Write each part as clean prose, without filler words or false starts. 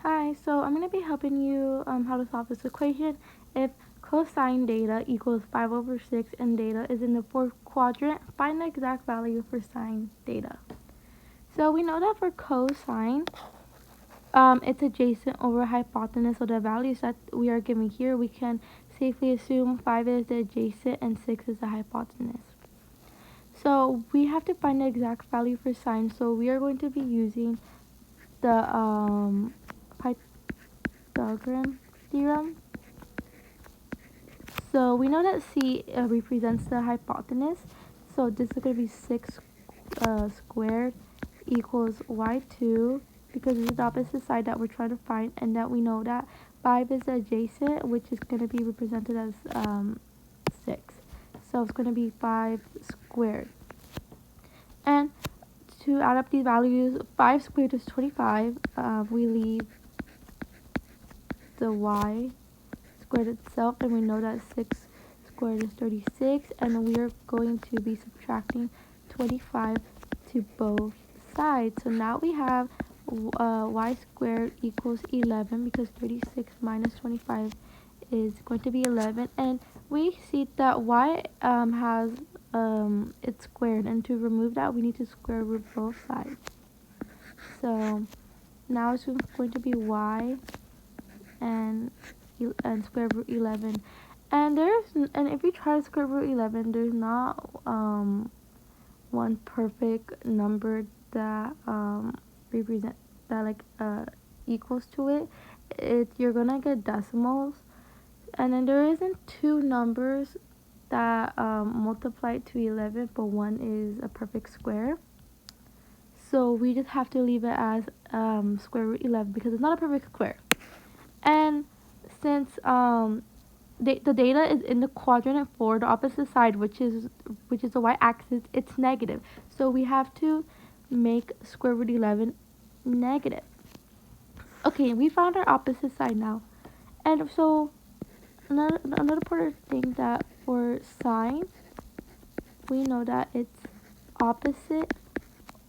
Hi, so I'm going to be helping you how to solve this equation. If cosine data equals 5 over 6 and data is in the fourth quadrant, find the exact value for sine data. So we know that for cosine, it's adjacent over hypotenuse, so the values that we are given here, we can safely assume 5 is the adjacent and 6 is the hypotenuse. So we have to find the exact value for sine, so we are going to be using the Pythagorean theorem. So we know that C represents the hypotenuse. So this is going to be 6 squared equals y2, because this is the opposite side that we're trying to find, and that we know that 5 is adjacent, which is going to be represented as 6. So it's going to be 5 squared. And to add up these values, 5 squared is 25. We leave the y squared itself, and we know that 6 squared is 36, and we are going to be subtracting 25 to both sides. So now we have y squared equals 11, because 36 minus 25 is going to be 11, and we see that y has it's squared, and to remove that we need to square root both sides. So now it's going to be y and square root 11, and if you try to square root 11, there's not one perfect number that represent that equals to it. You're gonna get decimals, and then there isn't two numbers that multiply to 11, but one is a perfect square. So we just have to leave it as square root 11, because it's not a perfect square. And since the data is in the quadrant 4, the opposite side, which is the y-axis, it's negative. So we have to make square root 11 negative. Okay, we found our opposite side now. And so another important thing, that for sine, we know that it's opposite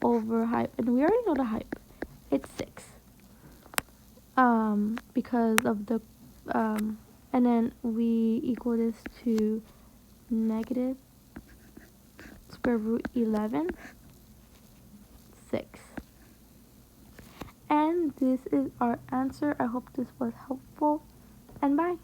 over height, and we already know the height. It's 6. Because of the and then we equal this to negative square root 11, 6. And this is our answer. I hope this was helpful, and bye.